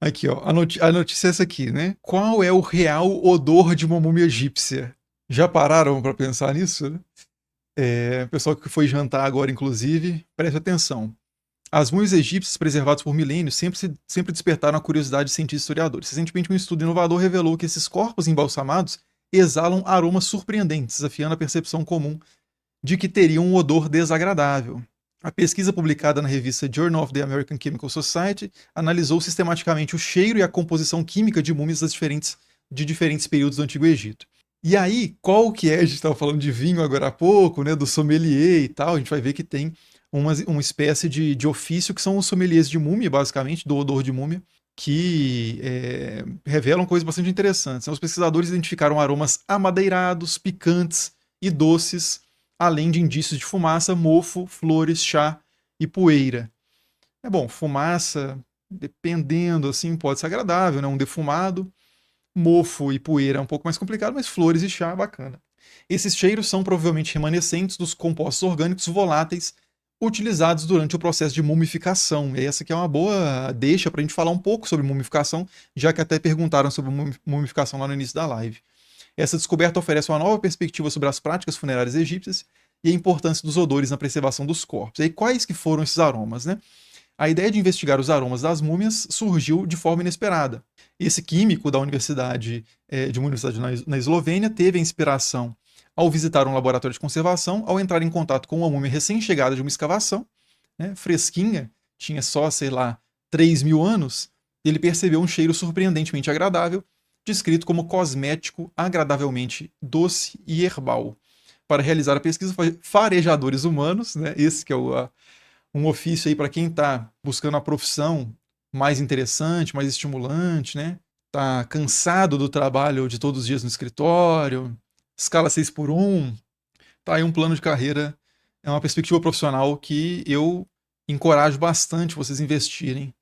Aqui, ó. A notícia é essa aqui, né? Qual é o real odor de uma múmia egípcia? Já pararam para pensar nisso, né? Pessoal que foi jantar agora, inclusive, preste atenção. As múmias egípcias preservadas por milênios sempre despertaram a curiosidade de cientistas e historiadores. Recentemente, um estudo inovador revelou que esses corpos embalsamados exalam aromas surpreendentes, desafiando a percepção comum de que teriam um odor desagradável. A pesquisa publicada na revista Journal of the American Chemical Society analisou sistematicamente o cheiro e a composição química de múmias de diferentes períodos do Antigo Egito. E aí, qual que é? A gente estava falando de vinho agora há pouco, né, do sommelier e tal. A gente vai ver que tem uma espécie de ofício que são os sommeliers de múmia, basicamente, do odor de múmia, que revelam coisas bastante interessantes. Os pesquisadores identificaram aromas amadeirados, picantes e doces, além de indícios de fumaça, mofo, flores, chá e poeira. É bom, fumaça, dependendo, assim, pode ser agradável, né? Um defumado. Mofo e poeira é um pouco mais complicado, mas flores e chá é bacana. Esses cheiros são provavelmente remanescentes dos compostos orgânicos voláteis utilizados durante o processo de mumificação. E essa aqui é uma boa deixa para a gente falar um pouco sobre mumificação, já que até perguntaram sobre mumificação lá no início da live. Essa descoberta oferece uma nova perspectiva sobre as práticas funerárias egípcias e a importância dos odores na preservação dos corpos. E aí, quais que foram esses aromas, né? A ideia de investigar os aromas das múmias surgiu de forma inesperada. Esse químico da universidade, de uma universidade na Eslovênia, teve a inspiração ao visitar um laboratório de conservação, ao entrar em contato com uma múmia recém-chegada de uma escavação, né, fresquinha, tinha só, sei lá, 3.000 anos, ele percebeu um cheiro surpreendentemente agradável, descrito como cosmético, agradavelmente doce e herbal. Para realizar a pesquisa, farejadores humanos, né, esse que é um ofício aí para quem está buscando a profissão mais interessante, mais estimulante, né? Tá cansado do trabalho de todos os dias no escritório, escala 6 por 1, tá aí um plano de carreira, é uma perspectiva profissional que eu encorajo bastante vocês investirem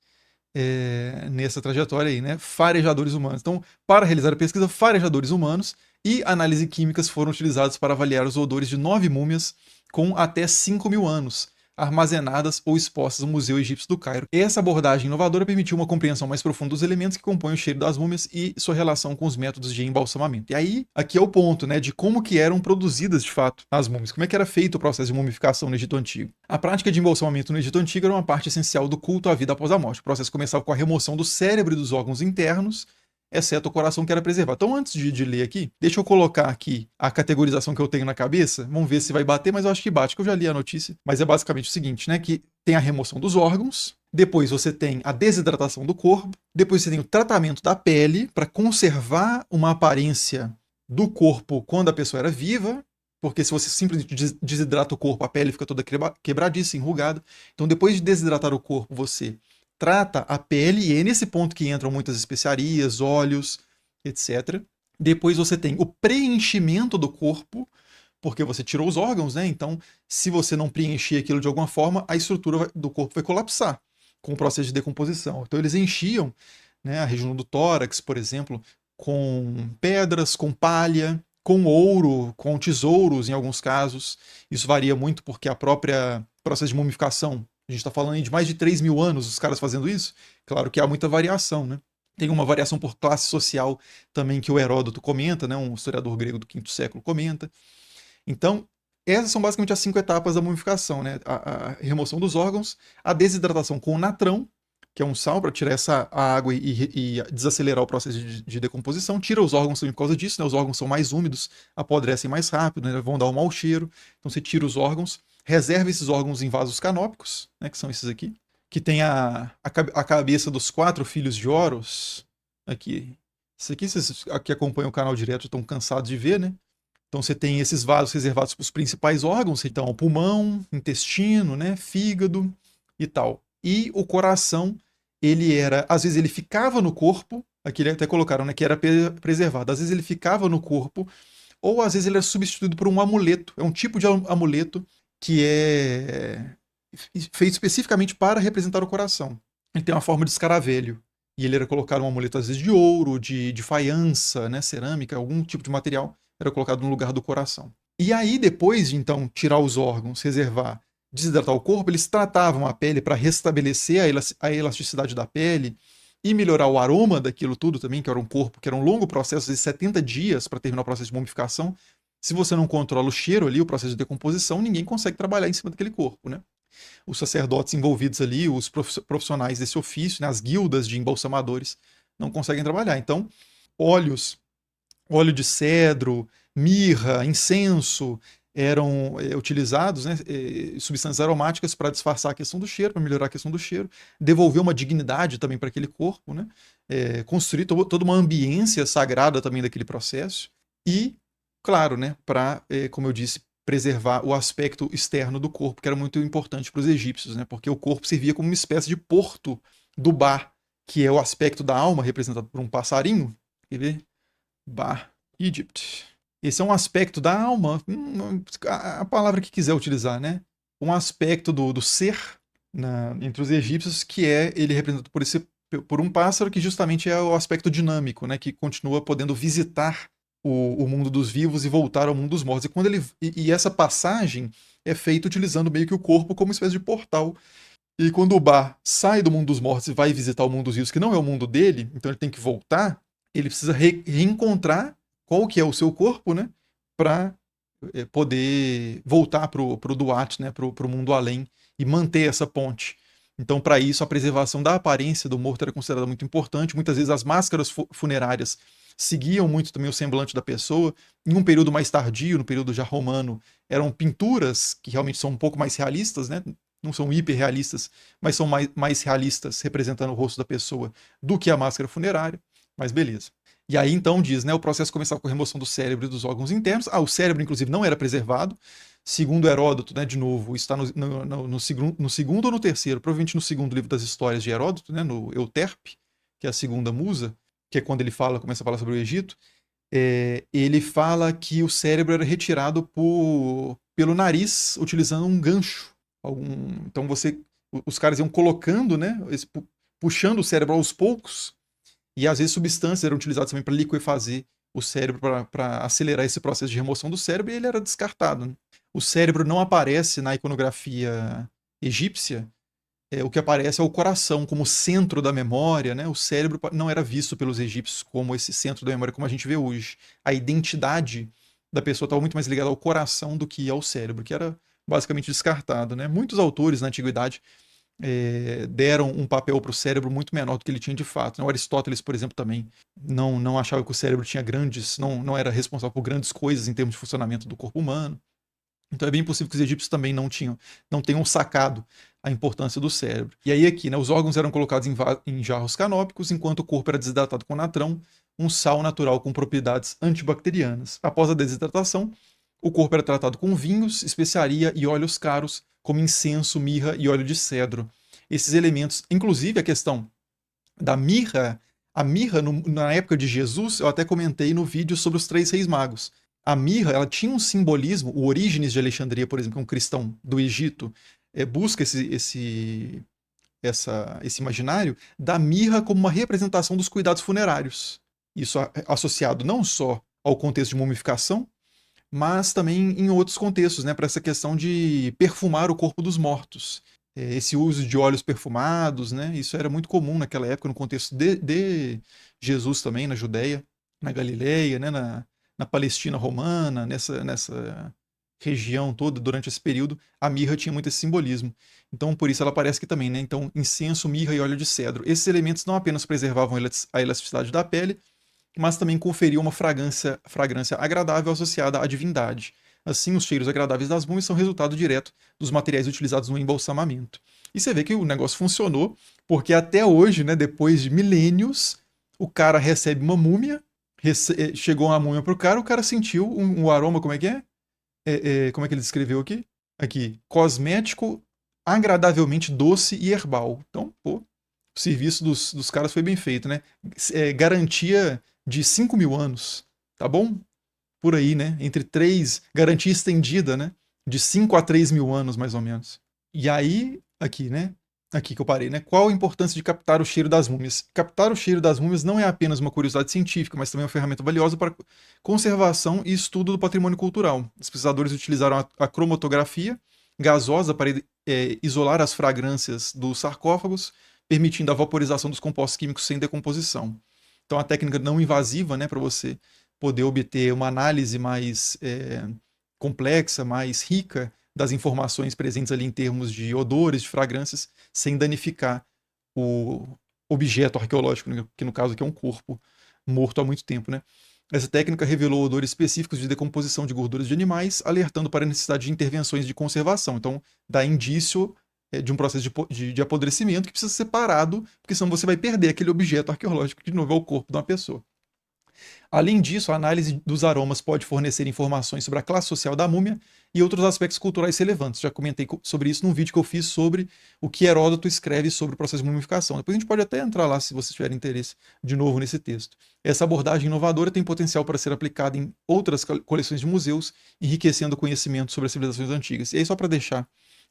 nessa trajetória aí, né? Farejadores humanos. Então, para realizar a pesquisa, farejadores humanos e análise químicas foram utilizados para avaliar os odores de 9 múmias com até 5.000 anos, armazenadas ou expostas no Museu Egípcio do Cairo. Essa abordagem inovadora permitiu uma compreensão mais profunda dos elementos que compõem o cheiro das múmias e sua relação com os métodos de embalsamamento. E aí, aqui é o ponto, né, de como que eram produzidas de fato as múmias, como é que era feito o processo de mumificação no Egito Antigo. A prática de embalsamamento no Egito Antigo era uma parte essencial do culto à vida após a morte. O processo começava com a remoção do cérebro e dos órgãos internos, exceto o coração que era preservado. Então, antes de ler aqui, deixa eu colocar aqui a categorização que eu tenho na cabeça. Vamos ver se vai bater, mas eu acho que bate, que eu já li a notícia. Mas é basicamente o seguinte, né? Que tem a remoção dos órgãos, depois você tem a desidratação do corpo, depois você tem o tratamento da pele para conservar uma aparência do corpo quando a pessoa era viva, porque se você simplesmente desidrata o corpo, a pele fica toda quebradiça, enrugada. Então, depois de desidratar o corpo, você trata a pele, e é nesse ponto que entram muitas especiarias, óleos, etc. Depois você tem o preenchimento do corpo, porque você tirou os órgãos, né? Então, se você não preencher aquilo de alguma forma, a estrutura do corpo vai colapsar com o processo de decomposição. Então, eles enchiam, né, a região do tórax, por exemplo, com pedras, com palha, com ouro, com tesouros, em alguns casos. Isso varia muito porque a própria processo de mumificação, a gente está falando aí de mais de 3.000 anos os caras fazendo isso. Claro que há muita variação, né? Tem uma variação por classe social também que o Heródoto comenta, né? Um historiador grego do quinto século comenta. Então, essas são basicamente as 5 etapas da mumificação, né? A remoção dos órgãos, a desidratação com o natrão, que é um sal para tirar a água e desacelerar o processo de decomposição. Tira os órgãos também por causa disso, né? Os órgãos são mais úmidos, apodrecem mais rápido, né? Vão dar um mau cheiro. Então você tira os órgãos, reserva esses órgãos em vasos canópicos, né? Que são esses aqui, que tem a cabeça dos 4 filhos de Horus. Aqui. Isso aqui, vocês que acompanham o canal direto estão cansados de ver, né? Então você tem esses vasos reservados para os principais órgãos, então o pulmão, intestino, né, fígado e tal. E o coração, ele era, às vezes ele ficava no corpo, aqui até colocaram, né, que era preservado. Às vezes ele ficava no corpo, ou às vezes ele era substituído por um amuleto. É um tipo de amuleto que é feito especificamente para representar o coração. Ele tem uma forma de escaravelho. E ele era colocado um amuleto, às vezes, de ouro, de faiança, né, cerâmica, algum tipo de material, era colocado no lugar do coração. E aí, depois de, então, tirar os órgãos, reservar, desidratar o corpo, eles tratavam a pele para restabelecer a elasticidade da pele e melhorar o aroma daquilo tudo também, que era um corpo, que era um longo processo de 70 dias para terminar o processo de mumificação. Se você não controla o cheiro ali, o processo de decomposição, ninguém consegue trabalhar em cima daquele corpo, né? Os sacerdotes envolvidos ali, os profissionais desse ofício, né, as guildas de embalsamadores, não conseguem trabalhar. Então, óleo de cedro, mirra, incenso eram utilizados, né, substâncias aromáticas para disfarçar a questão do cheiro, para melhorar a questão do cheiro, devolver uma dignidade também para aquele corpo, né, construir toda uma ambiência sagrada também daquele processo e, claro, né, para, como eu disse, preservar o aspecto externo do corpo, que era muito importante para os egípcios, né, porque o corpo servia como uma espécie de porto do Ba, que é o aspecto da alma representado por um passarinho. Quer ver? Ba, Egypt. Esse é um aspecto da alma, a palavra que quiser utilizar, né? Um aspecto do ser entre os egípcios que ele representado por um pássaro que justamente é o aspecto dinâmico, né? Que continua podendo visitar o mundo dos vivos e voltar ao mundo dos mortos. E, e essa passagem é feita utilizando meio que o corpo como uma espécie de portal. E quando o Ba sai do mundo dos mortos e vai visitar o mundo dos vivos, que não é o mundo dele, então ele tem que voltar, ele precisa reencontrar qual que é o seu corpo, né, para poder voltar pro Duat, né, pro mundo além e manter essa ponte. Então, para isso, a preservação da aparência do morto era considerada muito importante. Muitas vezes as máscaras funerárias seguiam muito também o semblante da pessoa. Em um período mais tardio, no período já romano, eram pinturas que realmente são um pouco mais realistas, né? Não são hiperrealistas, mas são mais realistas, representando o rosto da pessoa, do que a máscara funerária. Mas beleza. E aí então diz, né, o processo começava com a remoção do cérebro e dos órgãos internos. O cérebro, inclusive, não era preservado. Segundo Heródoto, né, de novo, está no segundo ou no terceiro, provavelmente no segundo livro das histórias de Heródoto, né, no Euterpe, que é a segunda musa, que é quando ele começa a falar sobre o Egito. Ele fala que o cérebro era retirado pelo nariz, utilizando um gancho. Então os caras iam colocando, né, puxando o cérebro aos poucos, e às vezes substâncias eram utilizadas também para liquefazer o cérebro, para acelerar esse processo de remoção do cérebro, e ele era descartado. Né? O cérebro não aparece na iconografia egípcia, o que aparece é o coração como centro da memória, né? O cérebro não era visto pelos egípcios como esse centro da memória, como a gente vê hoje. A identidade da pessoa estava muito mais ligada ao coração do que ao cérebro, que era basicamente descartado, né? Muitos autores na antiguidade deram um papel para o cérebro muito menor do que ele tinha de fato. Né? O Aristóteles, por exemplo, também não achava que o cérebro tinha não era responsável por grandes coisas em termos de funcionamento do corpo humano. Então é bem possível que os egípcios também não tenham sacado a importância do cérebro. E aí aqui, né, os órgãos eram colocados em jarros canópicos, enquanto o corpo era desidratado com natrão, um sal natural com propriedades antibacterianas. Após a desidratação, o corpo era tratado com vinhos, especiaria e óleos caros, como incenso, mirra e óleo de cedro. Esses elementos, inclusive a questão da mirra, a mirra na época de Jesus, eu até comentei no vídeo sobre os 3 reis magos. A mirra, ela tinha um simbolismo, o Orígenes de Alexandria, por exemplo, um cristão do Egito, busca esse imaginário da mirra como uma representação dos cuidados funerários. Isso associado não só ao contexto de mumificação, mas também em outros contextos, né, para essa questão de perfumar o corpo dos mortos. Esse uso de óleos perfumados, né, isso era muito comum naquela época, no contexto de Jesus também, na Judéia, na Galileia, né, na Palestina romana, nessa região toda, durante esse período, a mirra tinha muito esse simbolismo. Então, por isso ela aparece aqui também, né? Então, incenso, mirra e óleo de cedro. Esses elementos não apenas preservavam a elasticidade da pele, mas também conferiam uma fragrância agradável associada à divindade. Assim, os cheiros agradáveis das múmias são resultado direto dos materiais utilizados no embalsamamento. E você vê que o negócio funcionou, porque até hoje, né, depois de milênios, o cara recebe uma múmia, chegou uma múmia pro cara, o cara sentiu um aroma, como é que é? Como é que ele descreveu aqui? Aqui, cosmético agradavelmente doce e herbal. Então, pô, o serviço dos caras foi bem feito, né? Garantia de 5.000 anos, tá bom? Por aí, né? Entre 3, garantia estendida, né? De 5 a 3.000 anos, mais ou menos. E aí, aqui, né? Aqui que eu parei, né? Qual a importância de captar o cheiro das múmias? Captar o cheiro das múmias não é apenas uma curiosidade científica, mas também uma ferramenta valiosa para conservação e estudo do patrimônio cultural. Os pesquisadores utilizaram a cromatografia gasosa para isolar as fragrâncias dos sarcófagos, permitindo a vaporização dos compostos químicos sem decomposição. Então, a técnica não invasiva, né, para você poder obter uma análise mais complexa, mais rica das informações presentes ali em termos de odores, de fragrâncias, sem danificar o objeto arqueológico, né, que no caso aqui é um corpo morto há muito tempo, né? Essa técnica revelou odores específicos de decomposição de gorduras de animais, alertando para a necessidade de intervenções de conservação. Então, dá indício de um processo de apodrecimento que precisa ser parado, porque senão você vai perder aquele objeto arqueológico que de novo é o corpo de uma pessoa. Além disso, a análise dos aromas pode fornecer informações sobre a classe social da múmia e outros aspectos culturais relevantes. Já comentei sobre isso num vídeo que eu fiz sobre o que Heródoto escreve sobre o processo de mumificação. Depois a gente pode até entrar lá se vocês tiverem interesse de novo nesse texto. Essa abordagem inovadora tem potencial para ser aplicada em outras coleções de museus, enriquecendo o conhecimento sobre as civilizações antigas. E aí, só para deixar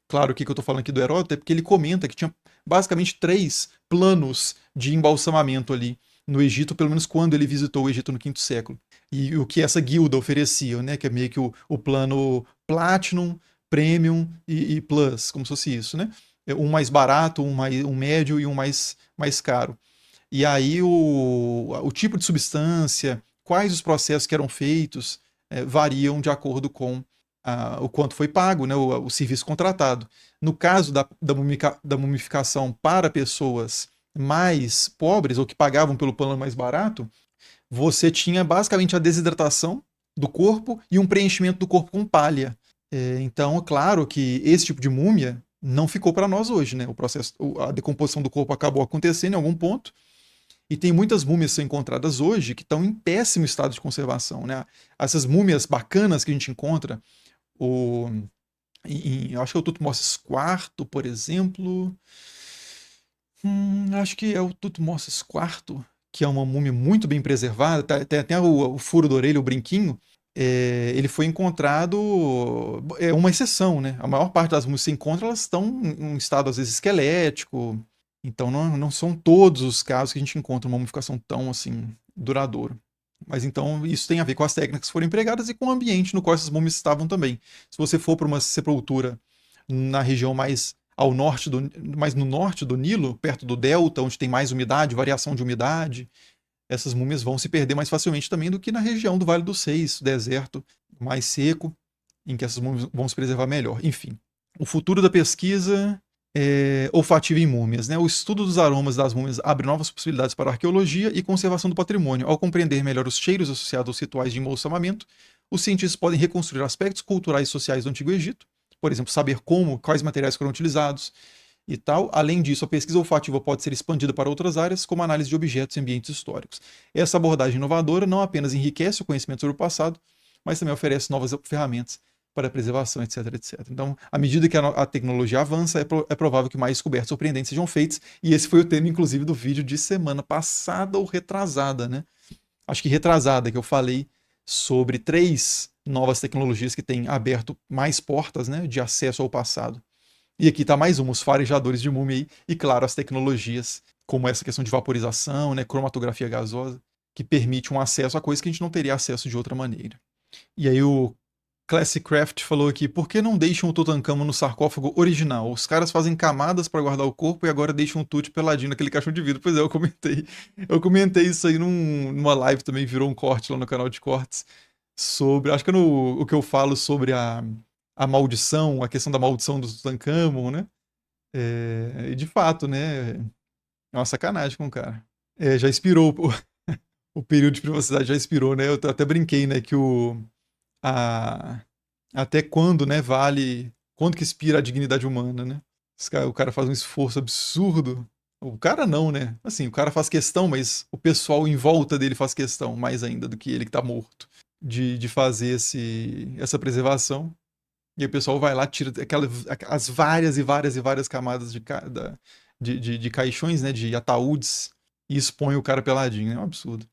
claro o que eu estou falando aqui do Heródoto, é porque ele comenta que tinha basicamente 3 planos de embalsamamento ali no Egito, pelo menos quando ele visitou o Egito no quinto século. E o que essa guilda oferecia, né? Que é meio que o plano Platinum, Premium e Plus, como se fosse isso, né? Um mais barato, um médio e um mais caro. E aí o tipo de substância, quais os processos que eram feitos, variam de acordo com o quanto foi pago, né, o serviço contratado. No caso da mumificação para pessoas mais pobres ou que pagavam pelo plano mais barato, você tinha basicamente a desidratação do corpo e um preenchimento do corpo com palha. Então, é claro que esse tipo de múmia não ficou para nós hoje, né? O processo, a decomposição do corpo acabou acontecendo em algum ponto. E tem muitas múmias que são encontradas hoje que estão em péssimo estado de conservação, né? Essas múmias bacanas que a gente encontra, eu acho que é o Tutmosis IV, por exemplo. Acho que é o Tutmosis IV, que é uma múmia muito bem preservada. Tem até o furo da orelha, o brinquinho. Ele foi encontrado. É uma exceção, né? A maior parte das múmias que se encontra, elas estão em um estado, às vezes, esquelético. Então, não são todos os casos que a gente encontra uma mumificação tão assim duradoura. Mas então isso tem a ver com as técnicas que foram empregadas e com o ambiente no qual essas múmias estavam também. Se você for para uma sepultura na região mais ao norte mais no norte do Nilo, perto do delta, onde tem mais umidade, variação de umidade, essas múmias vão se perder mais facilmente também do que na região do Vale dos Seis, deserto mais seco, em que essas múmias vão se preservar melhor. Enfim, o futuro da pesquisa olfativa em múmias. Né? O estudo dos aromas das múmias abre novas possibilidades para a arqueologia e conservação do patrimônio. Ao compreender melhor os cheiros associados aos rituais de embalsamamento, os cientistas podem reconstruir aspectos culturais e sociais do Antigo Egito, por exemplo, saber quais materiais foram utilizados e tal. Além disso, a pesquisa olfativa pode ser expandida para outras áreas, como a análise de objetos e ambientes históricos. Essa abordagem inovadora não apenas enriquece o conhecimento sobre o passado, mas também oferece novas ferramentas para a preservação, etc, etc. Então, à medida que a tecnologia avança, é provável que mais descobertas surpreendentes sejam feitas, e esse foi o tema, inclusive, do vídeo de semana passada ou retrasada, né? Acho que retrasada, que eu falei sobre 3 novas tecnologias que têm aberto mais portas, né, de acesso ao passado. E aqui está mais os farejadores de múmia aí, e claro, as tecnologias, como essa questão de vaporização, né, cromatografia gasosa, que permite um acesso a coisas que a gente não teria acesso de outra maneira. E aí o Classic Craft falou aqui, por que não deixam o Tutankhamon no sarcófago original? Os caras fazem camadas para guardar o corpo e agora deixam o Tut peladinho naquele caixão de vidro. Pois é, eu comentei. Eu comentei isso aí numa live também, virou um corte lá no canal de cortes, sobre, acho que é o que eu falo sobre a maldição, a questão da maldição do Tutankhamon, né? E de fato, né? É uma sacanagem com o cara. Já expirou, o período de privacidade já expirou, né? Eu até brinquei, né, que até quando, né, quando que expira a dignidade humana, né? O cara faz um esforço absurdo. O cara não, né? Assim, o cara faz questão, mas o pessoal em volta dele faz questão, mais ainda do que ele que tá morto, de fazer essa preservação. E o pessoal vai lá, tira as várias e várias e várias camadas de caixões, né, de ataúdes, e expõe o cara peladinho. É um absurdo.